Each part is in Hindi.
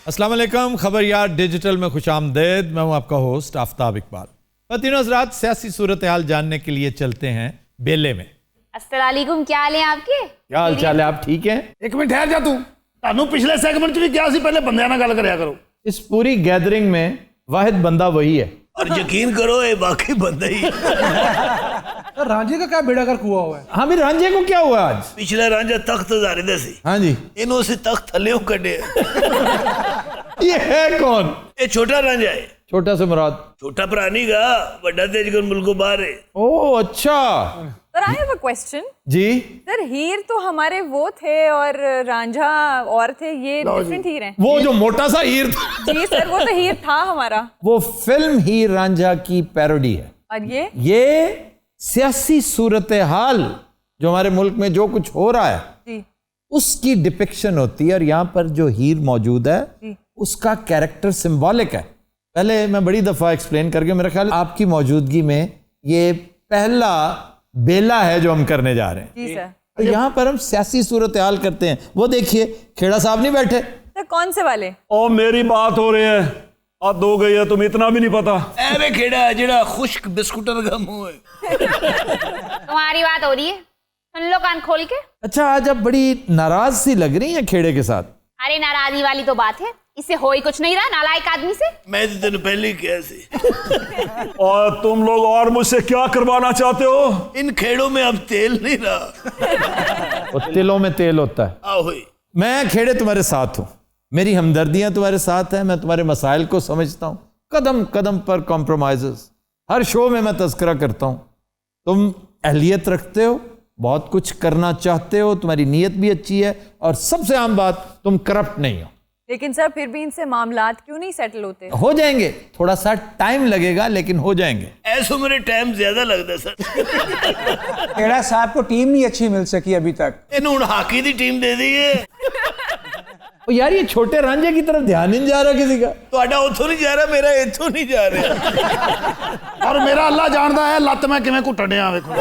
अस्सलाम वालेकुम, खबरियात डिजिटल में खुशामदीद। मैं हूं आपका होस्ट आफ्ताब इकबाल। तीनों हज़रात, सियासी सूरत हाल जानने के लिए चलते हैं बेले में। अस्सलाम वालेकुम, क्या हाल है आपके? क्या हाल चाल है, आप ठीक हैं? एक मिनट ठहर जा, तू पिछले सेगमेंट च भी क्या सी, पहले बंदे नाल गल करया करो। इस पूरी गैदरिंग में वाहिद बंदा वही है, और यकीन करो ये बाकी बंदा ही। रांझे का क्या बेड़ा गर्क हुआ है? हाँ भी, रांझे को क्या हुआ आज? पिछला रांझा तख्त हजारे दे सी, हाँ जी, इन्हों से तख्त थल्ले कटे। ये है कौन? ये छोटा रांझा है। छोटा से मुराद? छोटा प्राणी का बड़ा तेज मुल्को बाहर है। ओह अच्छा sir, I have a question. जी। सर, हीर तो हमारे वो थे और रांझा और थे, ये डिफरेंट हीर हैं। वो जो मोटा सा हीर था। जी सर, वो तो हीर था हमारा। वो फिल्म हीर रांझा की पैरोडी है। और ये सियासी सूरत हाल जो हमारे मुल्क में जो कुछ हो रहा है जी, उसकी डिपिक्शन होती है, और यहाँ पर जो हीर मौजूद है उसका कैरेक्टर सिंबॉलिक है। पहले मैं बड़ी दफा एक्सप्लेन करके, मेरा ख्याल आपकी मौजूदगी में ये पहला बेला है जो हम करने जा रहे हैं। जी सर। तो यहाँ पर हम सियासी सूरत हाल करते हैं। वो देखिए, खेड़ा साहब नहीं बैठे? सर, कौन से वाले? और मेरी बात हो रही है, अब दो गई है, तुम इतना भी नहीं पता। एवे खेड़ा जेड़ा खुश्क बिस्कुटर का मुंह है। तुम्हारी बात हो रही है, सुन लो कान खोल के। अच्छा, आज आप बड़ी नाराज सी लग रही हैं खेड़े के साथ। अरे नाराजगी वाली तो बात है, इससे हो ही कुछ नहीं रहा नालायक आदमी से। मैं तो तेन पहले ही किया सी। और तुम लोग और मुझसे क्या करवाना चाहते हो? इन खेड़ों में अब तेल नहीं रहा। और तिलों में तेल होता है। आओ हुई। मैं खेड़े तुम्हारे साथ हूं, मेरी हमदर्दियां तुम्हारे साथ हैं, मैं तुम्हारे मसाइल को समझता हूं। कदम कदम पर कॉम्प्रोमाइजेस, हर शो में मैं तस्करा करता हूं। तुम अहलियत रखते हो, बहुत कुछ करना चाहते हो, तुम्हारी नीयत भी अच्छी है, और सबसे आम बात, तुम करप्ट नहीं हो। लेकिन सर, फिर भी इनसे मामलात क्यों नहीं सेटल होते? हो जाएंगे, थोड़ा सा टाइम लगेगा, लेकिन हो जाएंगे। ऐसो मेरे टाइम ज्यादा लगता सर। खेड़ा साहब को टीम नहीं अच्छी मिल सकी अभी तक। इन हुण हाकी दी टीम दे दी है। और यार, ये छोटे रांझे की तरफ ध्यान ही नहीं जा रहा किसी का। ਤੁਹਾਡਾ ਉੱਥੋਂ नहीं जा रहा, मेरा इथों नहीं जा रहा। और मेरा अल्लाह जानता है लत मैं किवें घुटन दिया। देखो,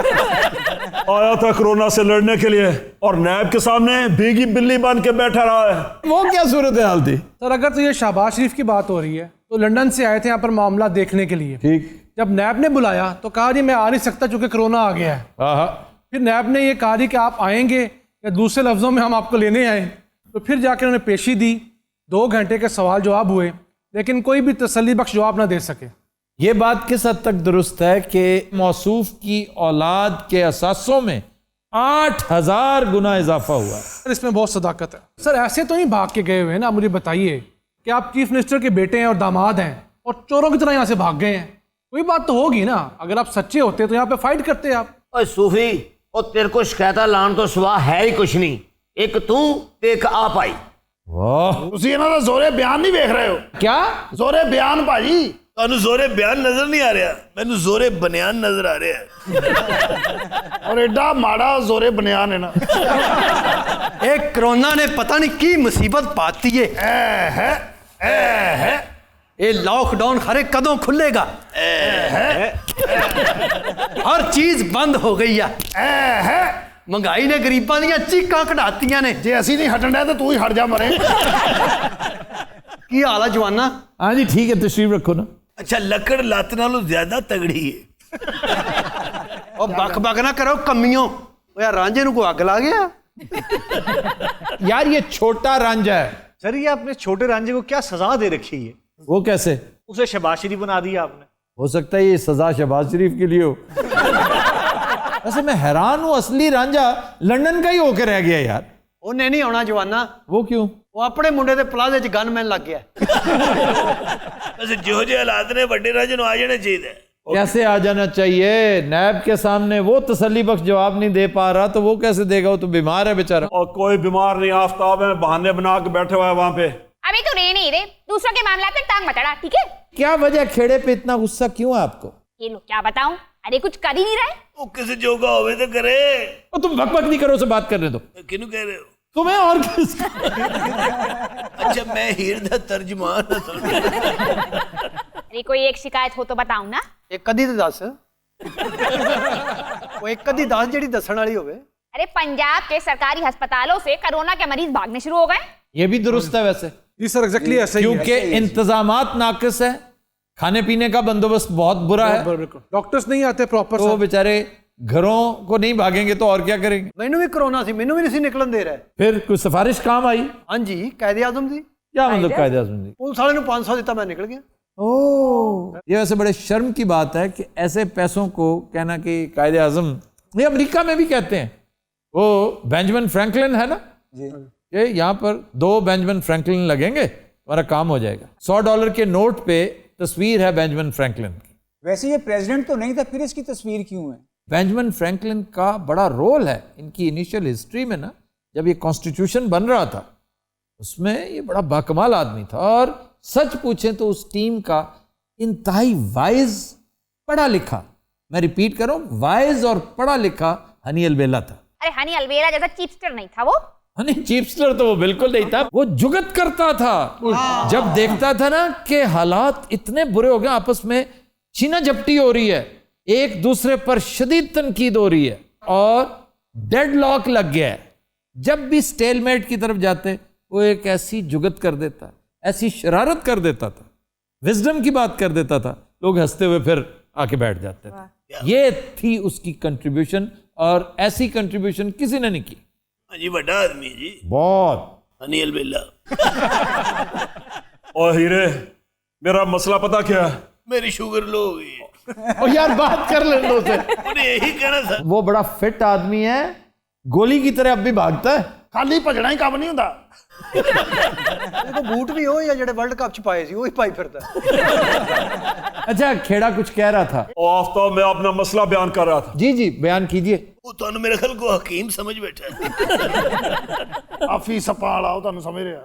आया था कोरोना से लड़ने के लिए, और नैब के सामने भीगी बिल्ली बन के बैठा रहा है। वो क्या सूरत हाल थी? सर, अगर तो ये शहबाज शरीफ की बात हो रही है, तो लंदन से आए थे यहाँ पर मामला देखने के लिए। ठीक। जब नैब ने बुलाया तो कहा जी मैं आ नहीं सकता क्योंकि कोरोना आ गया है। हाँ, फिर नैब ने ये कहा जी कि आप आएंगे, या दूसरे लफ्जों में हम आपको लेने आए। तो फिर जाकर उन्होंने पेशी दी, 2 घंटे के सवाल जवाब हुए, लेकिन कोई भी तसल्ली बख्श जवाब ना दे सके। ये बात किस हद तक दुरुस्त है कि मौसूफ की औलाद के असासों में 8000 गुना इजाफा हुआ है? सर, इसमें बहुत सदाकत है। सर, ऐसे तो नहीं भाग के गए हुए हैं ना। मुझे बताइए कि आप चीफ मिनिस्टर के बेटे हैं और दामाद हैं, और चोरों की तरह यहाँ से भाग गए हैं। कोई बात तो होगी ना। अगर आप सच्चे होते तो यहाँ पे फाइट करते आप। ओए सूफी, और तेरे को शिकायत लाने तो सिवा है ही कुछ नहीं। एक तू ते एक आप आई। वाह, ਤੁਸੀਂ ਇਹਨਾਂ ਦਾ ਜ਼ੋਰੇ ਬਿਆਨ ਨਹੀਂ ਵੇਖ ਰਹੇ ਹੋ? क्या? ਜ਼ੋਰੇ ਬਿਆਨ ਭਾਜੀ, ਤੁਹਾਨੂੰ ਜ਼ੋਰੇ ਬਿਆਨ ਨਜ਼ਰ ਨਹੀਂ ਆ ਰਿਹਾ, ਮੈਨੂੰ ਜ਼ੋਰੇ ਬਨਿਆਨ ਨਜ਼ਰ ਆ ਰਿਹਾ ਹੈ। ਔਰ ਐਡਾ ਮਾੜਾ ਜ਼ੋਰੇ ਬਨਿਆਨ ਹੈ ਨਾ। एक कोरोना ने पता नहीं की मुसीबत पाती है। ये लॉकडाउन खरे कदों खुलेगा? हर चीज बंद हो गई है। महंगाई ने गरीबां ਦੀਆਂ ਚੀਕਾਂ ਕਢਾਤੀਆਂ ਨੇ। ਜੇ ਅਸੀਂ ਨਹੀਂ ਹਟਣ ਡਿਆ ਤਾਂ ਤੂੰ ਹੀ ਹਟ ਜਾ ਮਰੇ। ਕੀ ਹਾਲ ਹੈ ਜਵਾਨਾ? हाँ जी, ठीक है, तशरीफ रखो ना। ਅੱਛਾ, ਲੱਕੜ ਲੱਤ ਨਾਲੋਂ ਜ਼ਿਆਦਾ ਤਗੜੀ ਹੈ। और बक बक ना करो कमियों। ओ यार, रांझे ਨੂੰ को ਅੱਗ ਲਾ ਗਿਆ? यार, ये छोटा रांझा है। सर, ये आपने छोटे रांझे को क्या सजा दे रखी है? वो कैसे? उसे शहबाज शरीफ बना दिया आपने। हो सकता है ये सजा शहबाज शरीफ के लिए हो। वैसे मैं हैरान हूं, असली रांझा लंदन का ही होकर रह गया यार। ਉਹਨੇ ਨਹੀਂ ਆਉਣਾ ਜਵਾਨਾ। वो क्यों? ਉਹ ਆਪਣੇ ਮੁੰਡੇ ਦੇ ਪਲਾਜ਼ੇ 'ਚ ਗਨਮੈਨ ਲੱਗ ਗਿਆ। ਵੈਸੇ ਜਿਹੋ ਜਿਹੇ ਹਾਲਾਤ ਨੇ ਵੱਡੇ ਰਾਜੇ ਨੂੰ ਆ ਜਾਣਾ ਚਾਹੀਦਾ। कैसे आ जाना चाहिए? नैब के सामने वो तसल्ली बख्श जवाब नहीं दे पा रहा, तो वो कैसे देगा? वो तो बीमार है बेचारा। और कोई बीमार नहीं, आफ्ताब है, बहाने बना के बैठे हुए हैं वहां पे। अभी तो रहे नहीं रहे, दूसरों के मामला में टांग मत अड़ा, ठीक है? क्या वजह, खेड़े पे इतना गुस्सा क्यों है आपको? ये लो क्या बताऊं, अरे कुछ कर ही नहीं रहे। ਉਹ ਕਿਸੇ ਜੋਗਾ ਹੋਵੇ ਤਾਂ करे। और तुम भक भक नहीं करो, उसे बात करने दो। ਕਿਹਨੂੰ ਕਹਿ ਰਹੇ ਹੋ? तुम्हें और किस? अच्छा, मैं हीर ਦਾ ਤਰਜਮਾਨ ਹਾਂ। अरे कोई एक शिकायत हो तो बताऊं ना। ਇੱਕ ਅੱਧੀ ਤੇ ਦੱਸ। ਉਹ ਇੱਕ ਅੱਧੀ ਦੱਸ ਜਿਹੜੀ ਦੱਸਣ ਵਾਲੀ ਹੋਵੇ। अरे पंजाब के सरकारी अस्पतालों से कोरोना के मरीज भागने शुरू हो गए। ये भी दुरुस्त है वैसे। जी सर एग्जैक्टली ऐसा ही है। क्योंकि इंतजामात नाकिस है, खाने पीने का बंदोबस्त बहुत बुरा है, बिल्कुल डॉक्टर्स नहीं आते प्रॉपर। तो बेचारे घरों को नहीं भागेंगे तो और क्या करेंगे। मैनू भी कोरोना सी, मैनू भी नहीं निकलन दे रहा है। फिर कोई सिफारिश काम आई? हाँ जी, कायदे आजम दी। क्या मतलब कायदे आज़म जी? पुलिस वाले ने 500 दिता, मैं निकल गया। ये वैसे बड़े शर्म की बात है कि ऐसे पैसों को कहना कि कायदे आज़म, ये अमेरिका में भी कहते हैं, वो बेंजामिन फ्रैंकलिन है ना कि यहाँ पर 2 बेंजामिन फ्रैंकलिन लगेंगे, हमारा काम हो जाएगा। $100 के नोट पे तस्वीर है बेंजामिन फ्रैंकलिन की। वैसे ये प्रेसिडेंट तो नहीं था, फिर इसकी तस्वीर क्यों है? बेंजामिन फ्रैंकलिन का बड़ा रोल है इनकी इनिशियल हिस्ट्री में ना। जब ये कॉन्स्टिट्यूशन बन रहा था उसमें ये बड़ा बाकमाल आदमी था, और सच पूछें तो उस टीम का इंतहाई वाइज पढ़ा लिखा, मैं रिपीट कर रहा हूं, वाइज और पढ़ा लिखा हनी अलबेला था। अरे हनी अलवेरा जैसा चीपस्टर नहीं था वो। हनी चीपस्टर तो वो बिल्कुल नहीं था, वो जुगत करता था। जब देखता था ना कि हालात इतने बुरे हो गए, आपस में छीना झपटी हो रही है, एक दूसरे पर शदीद तनकीद हो रही है और डेडलॉक लग गया है, जब भी स्टेलमेट की तरफ जाते वो एक ऐसी जुगत कर देता, ऐसी शरारत कर देता था, विजडम की बात कर देता था, लोग हंसते हुए फिर आके बैठ जाते थे। ये थी उसकी कंट्रीब्यूशन, और ऐसी कंट्रीब्यूशन किसी ने नहीं की। जी बड़ा आदमी है जी, बहुत। हनी अलबेला। और हीरे, मेरा मसला पता क्या है? मेरी शुगर लो हो गई है। और यार बात कर ले लो से। उन्हें यही कहना था। वो बड़ा फिट आदमी है, गोली की तरह अब भी भागता है। खाली भजना ही काम नहीं होता। तो बूट भी हो या जेडे वर्ल्ड कप च पाए सी वही पाई फिरदा। अच्छा, खेड़ा कुछ कह रहा था। आफ्ताब, मैं अपना मसला बयान कर रहा था। जी जी, बयान कीजिए। वो तो मेरे ख्याल को हकीम समझ बैठा है। आफी सपा वाला हो, तो समझ रहा।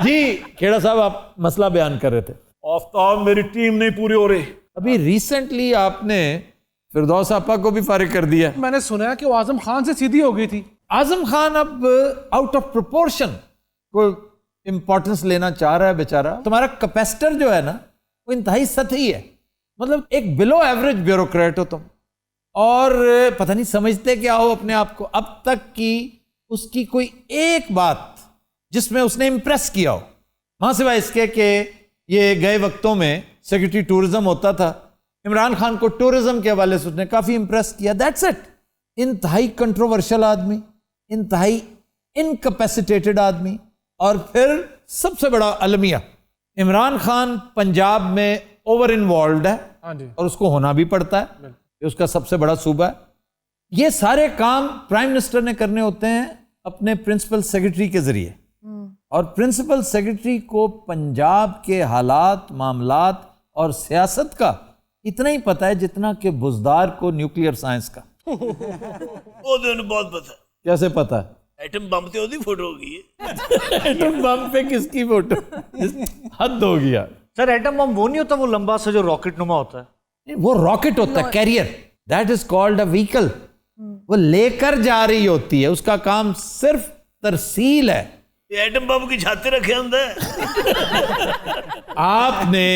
जी खेड़ा साहब, आप मसला बयान कर रहे थे। आफ्ताब, मेरी टीम नहीं पूरी हो रही। अभी रिसेंटली आपने फिरदौस आपा को भी फारिग कर दिया। मैंने सुना है कि वो आजम खान से सीधी हो गई थी। आजम खान अब आउट ऑफ प्रोपोर्शन को इंपॉर्टेंस लेना चाह रहा है बेचारा। तुम्हारा कैपेसिटर जो है ना, वो इंतहाई सतही है, मतलब एक बिलो एवरेज ब्यूरोक्रेट हो तुम, और पता नहीं समझते क्या हो अपने आप को। अब तक की उसकी कोई एक बात जिसमें उसने इंप्रेस किया हो, वहां सिवाय इसके कि ये गए वक्तों में सेक्रेटरी टूरिज्म होता था, इमरान खान को टूरिज्म के हवाले से उसने काफी इंप्रेस किया, दैट्स इट। इंतहाई कंट्रोवर्शियल आदमी, इंतहाई इनकैपेसिटेटेड आदमी, और फिर सबसे बड़ा अलमिया, इमरान खान पंजाब में ओवर इन्वॉल्व है, और उसको होना भी पड़ता है, ये उसका सबसे बड़ा सूबा है। ये सारे काम प्राइम मिनिस्टर ने करने होते हैं अपने प्रिंसिपल सेक्रेटरी के जरिए, और प्रिंसिपल सेक्रेटरी को पंजाब के हालात, मामलात और सियासत का इतना ही पता है जितना कि बुजदार को न्यूक्लियर साइंस का। वो दिन बहुत पता। कैसे पता है? एटम बम ते ओदी फोटो होगी है। एटम बम पे किसकी फोटो? हद हो गया सर। एटम बम वो नहीं होता, वो लंबा सा जो रॉकेट नुमा होता है। वो रॉकेट होता है, carrier, that is called a vehicle. वो लेकर जा रही होती है, उसका काम सिर्फ तरसील है। एटम बम की छाते रखे अंदर। आपने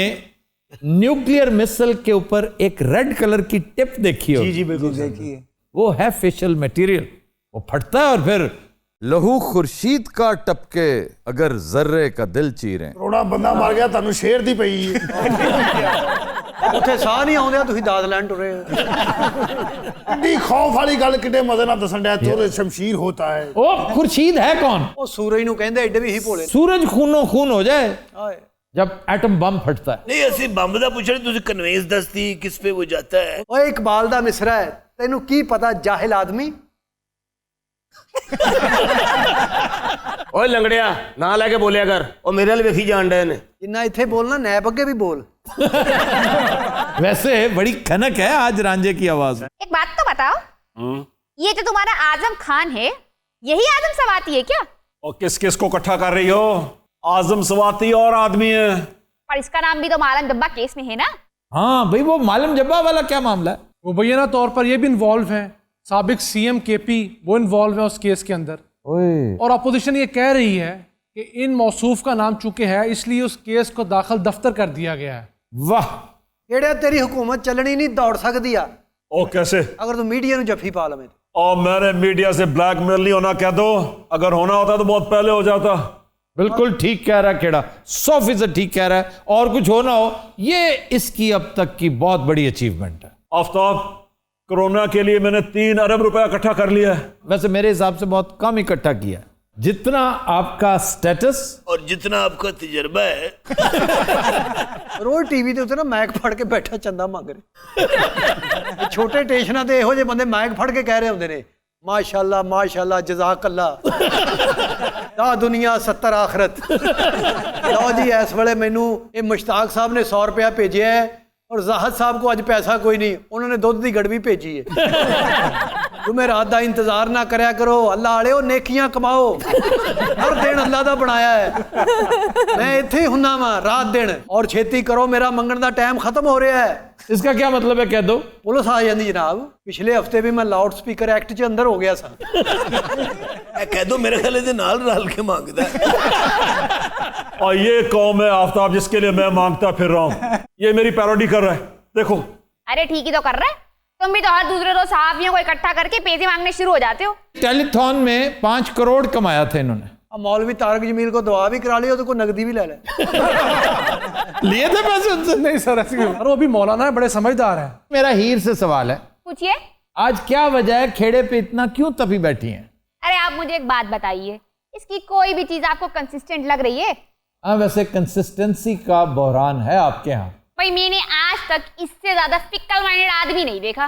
न्यूक्लियर मिसाइल के ऊपर एक रेड कलर की टिप देखी हो? जी जी बिल्कुल देखिए, वो है फिशल मटेरियल, वो फटता है और फिर लहू खुर्शीद का टपके अगर जर्रे का दिल चीरें। करोड़ा बंदा मर गया, तानू शेर दी पई। ਉੱਥੇ ਸਾਹ ਨਹੀਂ ਆਉਂਦੇ, ਤੁਸੀਂ ਦਾਦ ਲੈਣ ਟੁਰੇ ਹੋ। कितनी खौफ वाली गल कितने मजे नाल दसन डया, तोरे शमशीर होता है। ओ खुर्शीद है कौन? ਉਹ ਸੂਰਜ ਨੂੰ ਕਹਿੰਦੇ ਐਡੇ ਵੀ ਹੀ ਭੋਲੇ। सूरज खूनो खून हो जाए ਹਾਏ जब एटम बम फटता है। नहीं असि बंब दा पूछने, तुझे कन्वेंस दसती किस पे वो जाता है। ਓਏ ਇਕਬਾਲ ਦਾ ਮਿਸਰਾ ਹੈ, ਤੈਨੂੰ ਕੀ ਪਤਾ ਜਾਹਿਲ ਆਦਮੀ। ओए लंगड़िया, ना लेके बोलिया कर, और मेरे वाल वेखी जान डे ने। ਜਿੰਨਾ ਇੱਥੇ ਬੋਲਣਾ ਨੈਬ ਅੱਗੇ ਵੀ ਬੋਲ। वैसे बड़ी खनक है आज रांझे की आवाज। एक बात तो बताओ, ये जो तुम्हारा आजम खान है, यही आजम सवाती है क्या? और किस किस को इकट्ठा कर रही हो? आजम सवाती और आदमी है। पर इसका नाम भी तो मालम डब्बा केस में है ना। हाँ भाई, वो मालम जब्बा वाला क्या मामला है? मुबैना तौर पर ये भी इन्वॉल्व हैं, साबिक सीएम केपी वो इन्वॉल्व है उस केस के अंदर। और अपोजिशन ये कह रही है कि इन मौसूफ का नाम चूंकि है, इसलिए उस केस को दाखिल दफ्तर कर दिया गया है। वाह, ਜਿਹੜੇ ਤੇਰੀ हुकूमत चलनी नहीं दौड़ सकती आ, ओ कैसे? अगर तू मीडिया ਨੂੰ जफी पा लवे। और मैंने मीडिया से ब्लैकमेल नहीं होना कह दो, अगर होना होता तो बहुत पहले हो जाता। बिल्कुल ठीक कह रहा है खेड़ा, 100% ठीक कह रहा है। और कुछ हो ना हो, ये इसकी अब तक की बहुत बड़ी अचीवमेंट है। आफ्ताब, कोरोना के लिए मैंने 3 अरब रुपया इकट्ठा कर लिया है। वैसे मेरे हिसाब से बहुत कम इकट्ठा किया है। जितना आपका स्टेटस और जितना आपका तजर्बा है। रोज टीवी ਦੇ ਉੱਤੇ ਨਾ ਮਾਈਕ ਫੜ ਕੇ ਬੈਠਾ ਚੰਦਾ ਮੰਗ ਰਹੇ ਛੋਟੇ ਸਟੇਸ਼ਨਾਂ ਤੇ ਇਹੋ ਜਿਹੇ ਬੰਦੇ ਮਾਈਕ ਫੜ ਕੇ ਕਹਿ ਰਹੇ ਹੁੰਦੇ ਨੇ ਮਾਸ਼ਾਅੱਲਾ ਮਾਸ਼ਾਅੱਲਾ ਜਜ਼ਾਕੱਲਾ ਦਾ ਦੁਨੀਆ 70 ਆਖਰਤ। ਲਓ ਜੀ ਇਸ ਵੇਲੇ ਮੈਨੂੰ ਇਹ ਮੁਸ਼ਤਾਕ ਸਾਹਿਬ ਨੇ 100 रुपया ਭੇਜਿਆ ਹੈ और ਜ਼ਾਹਦ ਸਾਹਿਬ को ਅੱਜ ਪੈਸਾ ਕੋਈ ਨਹੀਂ, ਉਹਨਾਂ ਨੇ ਦੁੱਧ ਦੀ ਗੜਵੀ ਭੇਜੀ ਹੈ। जुमेरात का इंतजार ना करया करो, अल्लाह वाले नेकियां कमाओ, हर दिन अल्लाह का बनाया है। मैं इत्थे ही हुन्ना वा रात दिन, और छेती करो मेरा मंगण का टाइम खत्म हो रहा है। इसका क्या मतलब है, कह दो। पुलिस आ जाती जनाब, पिछले हफ्ते भी मैं लाउड स्पीकर एक्ट च अंदर हो गया सा। कह दो मेरे ख्याल से नाल रल के मांगता है। और ये कौम है आफ्ताब जिसके लिए मैं मांगता फिर रहा हूँ, ये मेरी पैरोडी कर रहा है। देखो, अरे ठीक ही तो कर रहा है, तुम भी तो हर दूसरे रोज सहाफियों को इकट्ठा करके पैसे मांगने शुरू हो जाते हो। टेलीथॉन में 5 करोड़ कमाया था इन्होंने। अब मौलवी तारक जमील को दुआ भी करा ली, तो कोई नकदी भी ले ले। लिए थे पैसे उनसे? नहीं सर, ऐसे क्यों? अरे वो भी मौलाना है, बड़े समझदार है। मेरा हीर से सवाल है, पूछिए। आज क्या वजह है खेड़े पे इतना क्यों तपी बैठी हैं? अरे आप मुझे एक बात बताइए, इसकी कोई भी चीज आपको कंसिस्टेंट लग रही है? हाँ, वैसे कंसिस्टेंसी का बहरान है आपके यहाँ। भाई मैंने आज तक इससे ज्यादा फिक्कल माइंडेड आदमी नहीं देखा,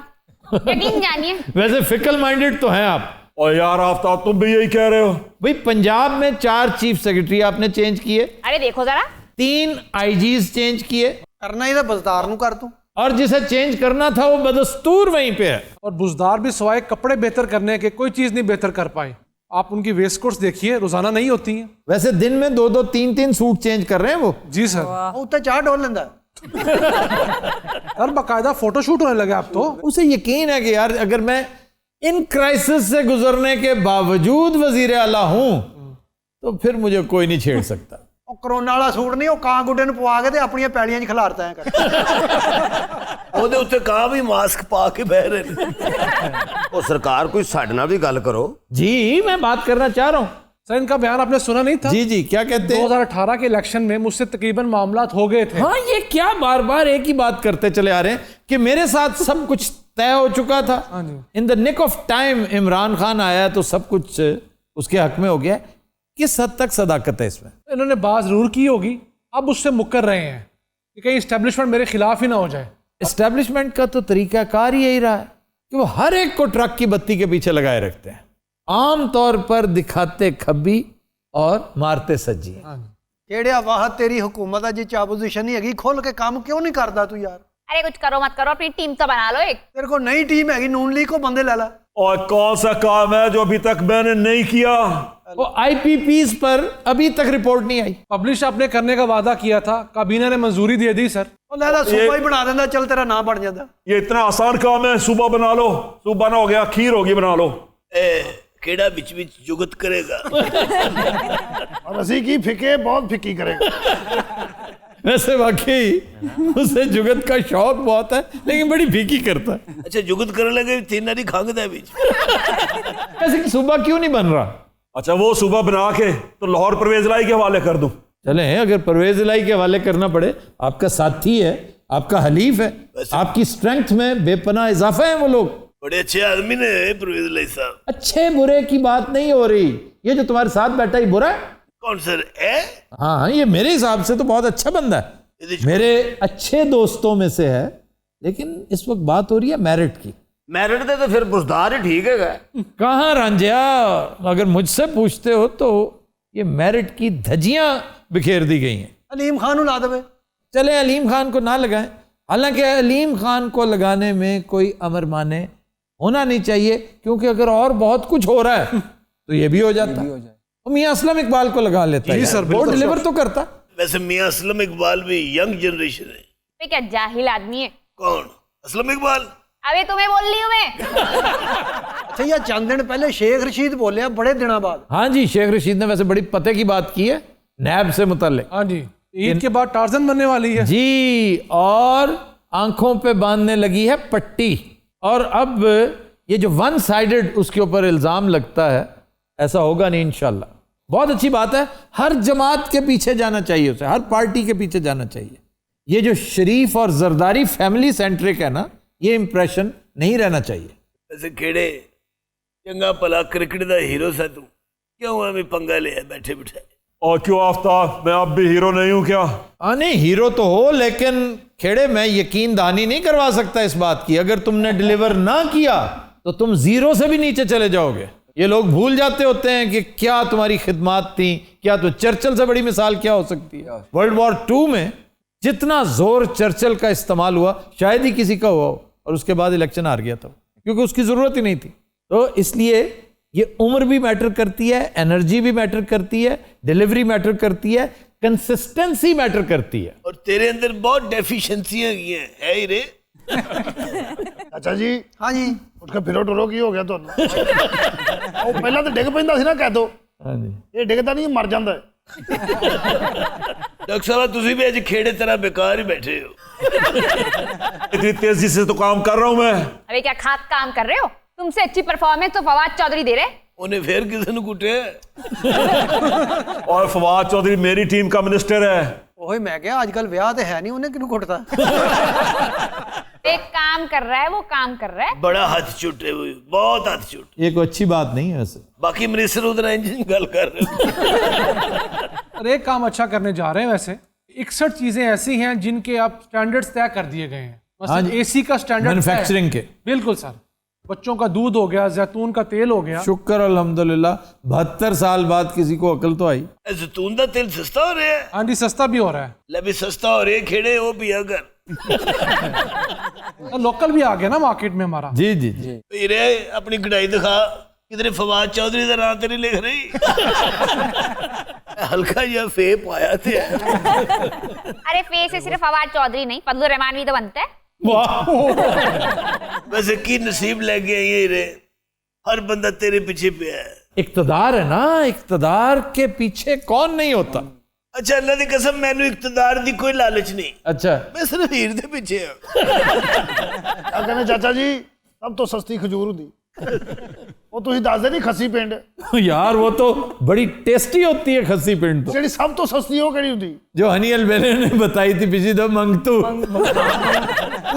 यकीन जानिए। वैसे फिकल माइंडेड तो हैं आप। और यार आफ्ताब, तुम भी यही कह रहे हो। भाई पंजाब में 4 चीफ सेक्रेटरी आपने चेंज किए। अरे देखो जरा, 3 आईजीज चेंज किए। करना ही था बजदार नू कर तू, और जिसे चेंज करना था वो बदस्तूर वहीं पे है। और बुजदार भी सवाए कपड़े बेहतर करने के कोई चीज नहीं बेहतर कर पाए। आप उनकी वेस्ट कोट्स देखिए, रोजाना नहीं होती हैं। वैसे दिन में 2-2 3-3 सूट चेंज कर रहे हैं वो। जी सर। उत्ते चाह डोल लेंदा। सर बाकायदा फोटोशूट होने लगे आप तो। उसे यकीन है कि यार अगर मैं इन क्राइसिस से गुजरने के बावजूद वजीर आला हूं तो फिर मुझे कोई नहीं छेड़ सकता। कोरोना वाला सूट नहीं, कां गुड्डे नूं पवा के ते अपनी पैलियां च खिलारता है कर। ਉਹਦੇ ਉੱਤੇ ਕਾਂ ਵੀ ਮਾਸਕ ਪਾ ਕੇ ਬਹਿ ਰਹੇ ਨੇ। ਉਹ ਸਰਕਾਰ ਕੋਈ ਸਾਡੇ ਨਾਲ ਵੀ ਗੱਲ ਕਰੋ। जी मैं बात करना चाह रहा हूं। सर इनका बयान आपने सुना नहीं था? जी जी, क्या कहते हैं? 2018 के इलेक्शन में मुझसे तकरीबन मामलात हो गए थे। हाँ, ये क्या बार बार एक ही बात करते चले आ रहे हैं कि मेरे साथ सब कुछ तय हो चुका था। In the nick of time Imran Khan आया तो सब कुछ उसके हक में हो गया। किस हद तक सदाकत है इसमें? इन्होंने बात जरूर की होगी, अब उससे मुकर रहे हैं कि कहीं इस्टेब्लिशमेंट मेरे खिलाफ ही ना हो जाए। इस्टेब्लिशमेंट का तो तरीकाकार ही यही रहा है कि वो हर एक को ट्रक की बत्ती के पीछे लगाए रखते हैं, आम तौर पर दिखाते खब्बी और मारते सज्जी। केड़िया वाह तेरी हुकूमत है जी, चापोजिशन ही हैगी, खोल के काम क्यों नहीं करता तू यार? अरे कुछ करो मत करो, अपनी टीम तो बना लो एक। तेरे को नई टीम हैगी, नून लीग को बंदे ला ला। और कौन सा काम है जो अभी तक मैंने नहीं किया? वो आईपीपीज पर अभी तक रिपोर्ट नहीं आई। पब्लिश आपने करने का वादा किया था, काबीना ने मंजूरी दे दी सर। लैला सूबा ही बना देना, चल तेरा नाम बढ़ जाता। ये इतना आसान काम है, सूबा बना लो। सूबा ना हो गया, खीर होगी, बना लो। केड़ा बिच बिच जुगत करेगा। और असी की फिके बहुत फिकी करेगा। वैसे वाकई उसे जुगत का शौक बहुत है, लेकिन बड़ी फीकी करता है। अच्छा, जुगत करने लगे 3 नारी खांगदा है बीच। ऐसे सूबा क्यों नहीं बन रहा? अच्छा, वो सूबा बना के तो लाहौर परवेज लाई के हवाले कर दूं। चले, अगर परवेज इलाही के हवाले करना पड़े, आपका साथी है, आपका हलीफ है, आपकी स्ट्रेंथ में बेपनाह इजाफा है वो लोग। बड़े अच्छे आदमी ने परवेज इलाही साहब। अच्छे बुरे की बात नहीं हो रही, ये जो तुम्हारे साथ बैठा ही बुरा है। कौन सर है? हाँ, ये मेरे हिसाब से तो बहुत अच्छा बंदा है, मेरे अच्छे दोस्तों में से है। लेकिन इस वक्त बात हो रही है मेरिट की। मेरिट दे तो फिर बुजदार ही ठीक है। कहाँ रांझिया, अगर मुझसे पूछते हो तो ये मेरिट की धज्जियां बिखेर दी गई हैं। अलीम खान ला दे। चले अलीम खान को ना लगाएं, हालांकि अलीम खान को लगाने में कोई अमर माने होना नहीं चाहिए, क्योंकि अगर और बहुत कुछ हो रहा है तो ये भी हो जाता है। मियां असलम इकबाल को लगा लेता है, सर वो डिलीवर तो करता। वैसे मियां असलम इकबाल भी यंग जनरेशन है। वे क्या जाहिल आदमी है? कौन? असलम इकबाल? अबे तुम्हें बोल रही हूँ मैं। अच्छा, ये चंद दिन पहले शेख रशीद बोले बड़े दिनों बाद। हाँ जी, शेख रशीद ने वैसे बड़ी पते की बात की है नैब से मुताल्लिक। हाँ जी, ईद के बाद टार्जन बनने वाली है जी, और आंखों पे बांधने लगी है पट्टी। और अब ये जो वन साइडेड उसके ऊपर इल्जाम लगता है, ऐसा होगा नहीं इंशाल्लाह। बहुत अच्छी बात है, हर जमात के पीछे जाना चाहिए उसे, हर पार्टी के पीछे जाना चाहिए। ये जो शरीफ और जरदारी फैमिली सेंट्रिक है ना, ये इंप्रेशन नहीं रहना चाहिए। वैसे खेड़े चंगा भला क्रिकेट का हीरो सा तू, क्यों हमें पंगा लिया बैठे बिठाए? और क्यों आफ्ताब, मैं अब भी हीरो नहीं हूं क्या? हाँ नहीं, हीरो तो हो, लेकिन खेड़े मैं यकीन दहानी नहीं करवा सकता इस बात की, अगर तुमने डिलीवर ना किया तो तुम जीरो से भी नीचे चले जाओगे। ये लोग भूल जाते होते हैं कि क्या तुम्हारी खिदमात थी, क्या तो चर्चिल से बड़ी मिसाल क्या हो सकती है। वर्ल्ड वॉर 2 में जितना जोर चर्चिल का इस्तेमाल हुआ शायद ही किसी का हुआ हो, और उसके बाद इलेक्शन हार गया था, क्योंकि उसकी जरूरत ही नहीं थी। तो इसलिए ये उम्र भी मैटर करती है, एनर्जी भी मैटर करती है, डिलीवरी मैटर करती है, कंसिस्टेंसी मैटर करती है। और तेरे अंदर बहुत डेफिशिएंसियां की हैं, है ही रे। अच्छा जी, हाँ जी, उठ के फिरो टुरो की हो गया ਤੁਹਾਨੂੰ? ਉਹ ਪਹਿਲਾਂ ਤਾਂ ਡਿੱਗ ਪੈਂਦਾ ਸੀ ਨਾ ਕਹਿ ਦੋ। ਹਾਂਜੀ, ਇਹ ਡਿੱਗਦਾ ਨਹੀਂ, ਮਰ ਜਾਂਦਾ ਹੈ। डॉक्टर साहब तुसी भी आज खेड़े तरह बेकार ही बैठे हो। इतनी तेजी से तो काम कर रहा हूं मैं। अबे क्या खाक काम कर रहे हो? तुमसे अच्छी परफॉर्मेंस तो फवाद चौधरी दे रहे। उन्हें फिर किसी ने कुटे? और फवाद चौधरी मेरी टीम का मिनिस्टर है। ਉਹੀ ਮੈਂ ਕਿਹਾ ਅੱਜ ਕੱਲ ਵਿਆਹ ਤੇ ਹੈ ਨਹੀਂ, ਉਹਨੇ ਕਿਹਨੂੰ ਘੁੱਟਦਾ। एक काम कर रहा है, वो काम कर रहा है। बड़ा हाथ चुटे हुए, बहुत हाथ चुट। ये कोई अच्छी बात नहीं है वैसे। बाकी मिनिस्टर उधर इंजन गल कर रहे हो। और एक काम अच्छा करने जा रहे हैं वैसे। 61 चीजें ऐसी हैं जिनके आप स्टैंडर्ड्स तय कर दिए गए हैं। हाँ जी, एसी का स्टैंडर्ड मैन्युफैक्चरिंग के। बिल्कुल सर, बच्चों का दूध हो गया, जैतून का तेल हो गया। शुक्र अल्हम्दुलिल्लाह, 72 साल बाद किसी को अकल तो आई। जैतून का तेल सस्ता हो रहा है? हाँ जी, सस्ता भी हो रहा है। ले भी सस्ता हो रहा है, खेड़े वो भी अगर लोकल भी आ गया ना मार्केट में हमारा। जी जी जी। हीरे अपनी कढ़ाई दिखा, किधरे फवाद चौधरी का नाम तेरे लिख रही। हल्का या फेप आया थे। अरे फे से सिर्फ फवाद चौधरी नहीं, फजलुर रहमान भी तो बनता है। वैसे की नसीब लग गया ये रे, हर बंदा तेरे पीछे पे है। इक्तदार है ना, इक्तदार के पीछे कौन नहीं होता। अच्छा अल्लाह की कसम, मैनू इक्तदार दी कोई लालच नहीं। अच्छा, मैं सिर्फ हीर दे पीछे हूं। क्या कहने चाचा जी, सब तो सस्ती खजूर होती। वो ਤੁਸੀਂ ਦੱਸਦੇ ਨਹੀਂ ਖੱਸੀ ਪਿੰਡ। यार वो तो बड़ी टेस्टी होती है खस्सी पिंड तो। ਜਿਹੜੀ ਸਭ ਤੋਂ ਸਸਤੀ ਉਹ ਕਿਹੜੀ ਹੁੰਦੀ? जो हनी अलबेले ने बताई थी पिछली दफा, मंगतू।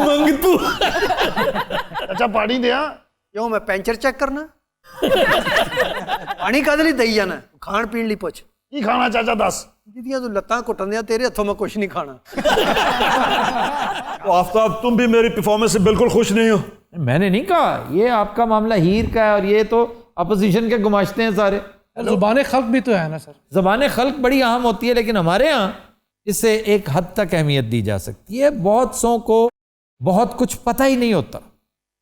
मंगतू। ਅੱਛਾ ਪਾਣੀ ਦਿਆਂ? ਕਿਉਂ ਮੈਂ ਪੈਂਚਰ ਚੈੱਕ ਕਰਨਾ? ਪਾਣੀ ਕਾਹਦੇ ਲਈ ਦੇਈ ਜਾਣਾ? ਖਾਣ ਪੀਣ ਲਈ ਪੁੱਛ। ਕੀ ਖਾਣਾ ਚਾਚਾ ਦੱਸ? ਜਿਹਦੀਆਂ ਤੂੰ ਲੱਤਾਂ ਘੁੱਟਣ ਦਿਆਂ, ਤੇਰੇ ਹੱਥੋਂ ਮੈਂ ਕੁਝ ਨਹੀਂ ਖਾਣਾ। तो आफ्ताब, तुम भी मेरी परफॉर्मेंस से बिल्कुल खुश नहीं हो? मैंने नहीं कहा, ये आपका मामला हीर का है, और ये तो अपोजिशन के गुमाश्ते हैं सारे। जुबान खल्क भी तो है ना सर। ज़बान खल्क बड़ी अहम होती है, लेकिन हमारे यहाँ इससे एक हद तक अहमियत दी जा सकती है। बहुत सौ को बहुत कुछ पता ही नहीं होता,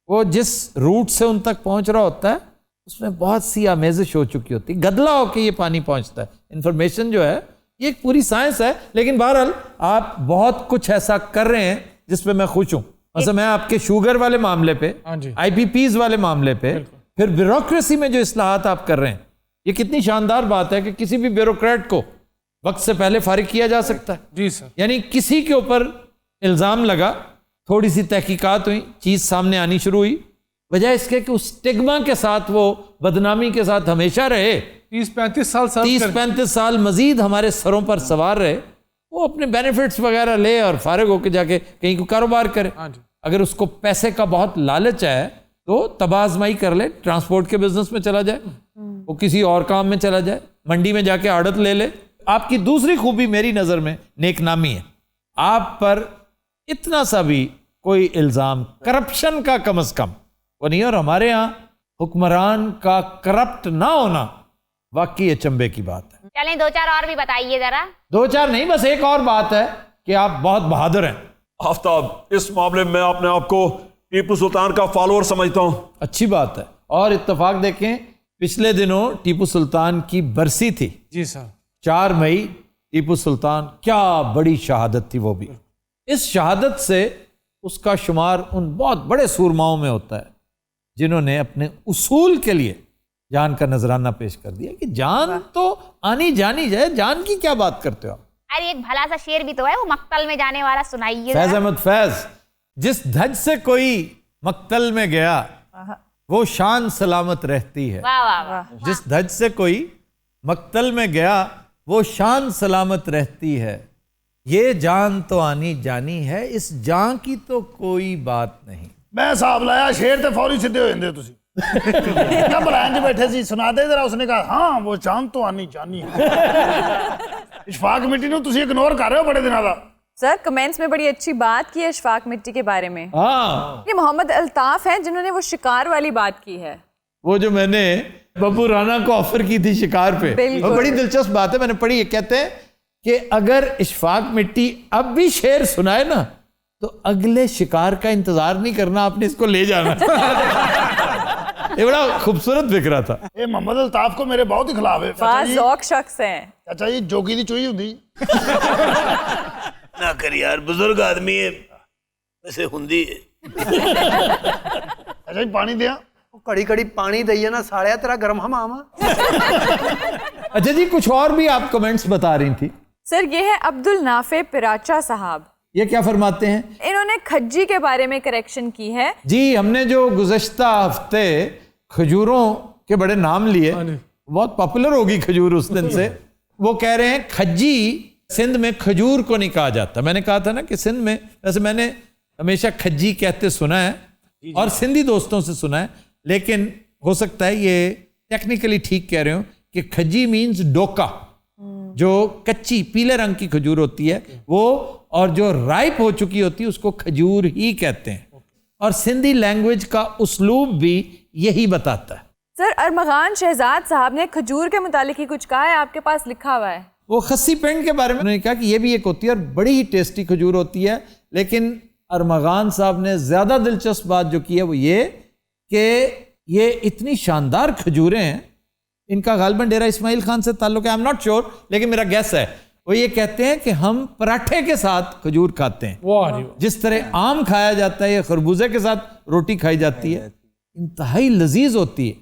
वो जिस रूट से उन तक पहुँच रहा होता है उसमें बहुत सी आमेजिश हो चुकी होती है, गदला होकर ये पानी पहुँचता है। इन्फॉर्मेशन जो है ये एक पूरी साइंस है, लेकिन बहरहाल आप बहुत कुछ ऐसा कर रहे हैं जिस पे मैं खुश हूँ। मतलब मैं आपके शुगर वाले मामले पे, IPPs वाले मामले पे, फिर ब्यूरोक्रेसी में जो इस्लाहात आप कर रहे हैं, ये कितनी शानदार बात है कि किसी भी ब्यूरोक्रेट को वक्त से पहले फारिग किया जा सकता है। जी सर। यानी किसी के ऊपर इल्ज़ाम लगा, थोड़ी सी तहकीकात हुई, चीज़ सामने आनी शुरू हुई, बजाय इसके कि उस स्टिग्मा के साथ, वो बदनामी के साथ हमेशा रहे, 30-35 साल मजीद हमारे सरों पर सवार रहे, वो अपने बेनिफिट्स वगैरह ले और फारिग होकर जाके कहीं को कारोबार करे। अगर उसको पैसे का बहुत लालच है तो तबाजमाई कर ले, ट्रांसपोर्ट के बिजनेस में चला जाए, वो किसी और काम में चला जाए, मंडी में जाके आड़त ले ले। आपकी दूसरी खूबी मेरी नज़र में नेकनामी है। आप पर इतना सा भी कोई इल्ज़ाम करप्शन का कम अज़ कम वो नहीं, और हमारे यहाँ हुक्मरान का करप्ट ना होना वाकई अचंभे की बात है। चलें 2-4 और भी बताइए जरा। 2-4 नहीं, बस एक और बात है कि आप बहुत बहादुर हैं। आफ्ताब, इस मामले में अपने आप को टीपू सुल्तान का फॉलोअर समझता हूँ। अच्छी बात है। और इत्तेफाक देखें, पिछले दिनों टीपू सुल्तान की बरसी थी। जी सर। 4 मई टीपू सुल्तान, क्या बड़ी शहादत थी वो भी। इस शहादत से उसका शुमार उन बहुत बड़े सूरमाओं में होता है जिन्होंने अपने उसूल के लिए जान का नजराना पेश कर दिया कि जान तो आनी जानी जाए, जान की क्या बात करते हो आप। अरे एक भला सा शेर भी तो है, वो मक्तल में जाने वाला सुनाइए। फैज अहमद फैज, जिस धज से कोई मक्तल में गया वो शान सलामत रहती है। वाह वाह वाह। जिस धज से कोई मक्तल में गया वो शान सलामत रहती है, ये जान तो आनी जानी है, इस जान की तो कोई बात नहीं। मैं हिसाब लाया शेर ते फौरी सीधे हो जाते तुसी। क्या बलान च बैठे सी सुना दे जरा, उसने कहा हाँ वो जान तो आनी जानी है। इशफाक मिट्टी नु तुसी इग्नोर कर रहे हो बड़े दिनों दा। सर कमेंट्स में बड़ी अच्छी बात की है इशफाक मिट्टी के बारे में। हाँ, ये मोहम्मद अल्ताफ हैं जिन्होंने वो शिकार वाली बात की है, वो जो मैंने बब्बू राना को ऑफर की थी शिकार पे, बिल्कुल। वो बड़ी दिलचस्प बात है, मैंने पढ़ी है। कहते हैं कि अगर इशफाक मिट्टी अब भी शेर सुनाए ना तो अगले शिकार का इंतजार नहीं करना, आपने इसको ले जाना। ये बड़ा खूबसूरत फिक्रा था। ये मोहम्मद अल्ताफ को मेरे बहुत ही खिलाफ है। फाज़ौक शख्स हैं। चाचा जी जोगी दी चुई हुंदी ना कर यार, बुजुर्ग आदमी है वैसे हुंदी है। अच्छा जी पानी दिया, घड़ी घड़ी पानी दइए ना साड़िया, तेरा गर्म हमाम। अच्छा जी, कुछ और भी आप कमेंट्स बता रही थी। सर ये है अब्दुल नाफे पिराचा साहब, ये क्या फरमाते हैं? इन्होंने खज्जी के बारे में करेक्शन की है। जी, हमने जो गुज़श्ता हफ्ते खजूरों के बड़े नाम लिए, बहुत पॉपुलर होगी खजूर उस दिन से। वो कह रहे हैं खज्जी सिंध में खजूर को नहीं कहा जाता। मैंने कहा था ना कि सिंध में, वैसे मैंने हमेशा खज्जी कहते सुना है और सिंधी दोस्तों से सुना है, लेकिन हो सकता है ये टेक्निकली ठीक कह रहे हो कि खज्जी मीन्स डोका, जो कच्ची पीले रंग की खजूर होती है वो, और जो राइप हो चुकी होती है उसको खजूर ही कहते हैं। और सिंधी लैंग्वेज का उस्लूब भी यही बताता है। सर अरमगान शहजाद साहब ने खजूर के मुतालिक ही कुछ कहा है, आपके पास लिखा हुआ है। वो खस्सी पेंट के बारे में उन्होंने कहा कि ये भी एक होती है और बड़ी ही टेस्टी खजूर होती है। लेकिन अरमगान साहब ने ज्यादा दिलचस्प बात जो की है वो ये कि ये इतनी शानदार खजूरें हैं, इनका गालिबन डेरा इस्माइल खान से ताल्लुक है, आई एम नॉट श्योर, लेकिन मेरा गैस है। वो ये कहते हैं कि हम पराठे के साथ खजूर खाते हैं, जिस तरह आम खाया जाता है, खरबूजे के साथ रोटी खाई जाती है, इंतहाई लजीज होती है।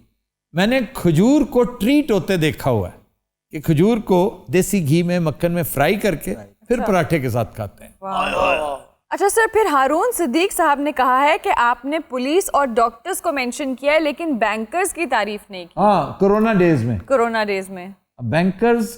मैंने खजूर को ट्रीट होते देखा हुआ है कि खजूर को देसी घी में मक्खन में फ्राई करके फिर पराठे के साथ खाते हैं। अच्छा सर, फिर हारून सिद्दीक साहब ने कहा है कि आपने पुलिस और डॉक्टर्स को मेंशन किया है लेकिन बैंकर्स की तारीफ नहीं की। हाँ, कोरोना डेज में, कोरोना डेज में बैंकर्स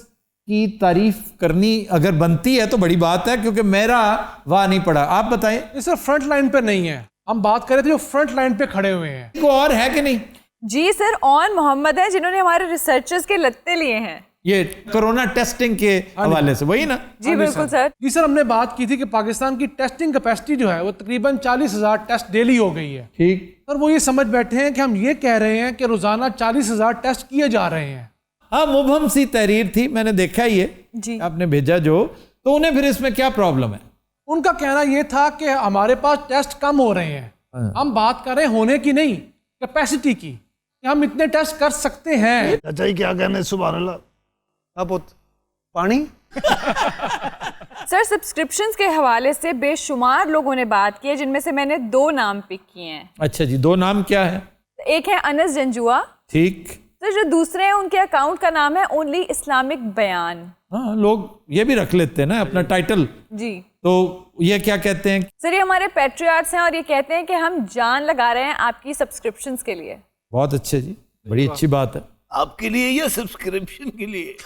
की तारीफ करनी अगर बनती है तो बड़ी बात है, क्योंकि मेरा वाह नहीं पड़ा। आप बताएं। ये सर फ्रंट लाइन पे नहीं है, हम बात कर रहे थे जो फ्रंट लाइन पे खड़े हुए हैं। को और है कि नहीं? जी सर, ऑन मोहम्मद है जिन्होंने हमारे रिसर्चर्स के लत्ते लिए हैं ये कोरोना टेस्टिंग के हवाले से, वही ना? जी बिल्कुल सर। जी सर, हमने बात की थी कि पाकिस्तान की टेस्टिंग कैपेसिटी जो है वो तकरीबन 40,000 टेस्ट डेली हो गई है। ठीक। सर वो ये समझ बैठे हैं कि हम ये कह रहे हैं कि रोजाना 40,000 टेस्ट किए जा रहे हैं। हाँ, मुबहम सी तहरीर थी, मैंने देखा ये जी, आपने भेजा जो, तो उन्हें फिर इसमें क्या प्रॉब्लम है? उनका कहना ये था कि हमारे पास टेस्ट कम हो रहे हैं। हम बात कर रहे हैं होने की नहीं, कैपेसिटी की, कि हम इतने टेस्ट कर सकते हैं। चाचा जी क्या कहने, सुभान अल्लाह। अब पानी सर सब्सक्रिप्शंस के हवाले से बेशुमार लोगों ने बात की है, जिनमें से मैंने 2 नाम पिक किए हैं। अच्छा जी, 2 नाम क्या है? एक है अनस जंजुआ, ठीक। तो जो दूसरे हैं उनके अकाउंट का नाम है ओनली इस्लामिक बयान। हाँ, लोग ये भी रख लेते हैं ना अपना टाइटल। जी, तो ये क्या कहते हैं? सर ये हमारे पैट्रियार्ट्स हैं और ये कहते हैं कि हम जान लगा रहे हैं आपकी सब्सक्रिप्शंस के लिए। बहुत अच्छे जी, बड़ी अच्छी बात है। आपके लिए या सब्सक्रिप्शन के लिए?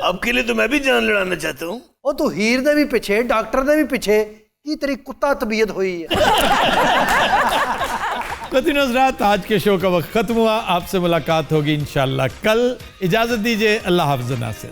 आपके लिए तो मैं भी जान लड़ाना चाहता हूँ। ਉਹ ਤੂੰ ਹੀਰ ਦੇ ਵੀ ਪਿੱਛੇ ਡਾਕਟਰ ਦੇ ਵੀ ਪਿੱਛੇ ਕੀ ਤੇਰੀ ਕੁੱਤਾ ਤਬੀयत ਹੋਈ है। हज़रात, आज के शो का वक्त खत्म हुआ, आपसे मुलाकात होगी इंशाल्लाह कल। इजाजत दीजिए, अल्लाह हाफ़िज़ नासिर।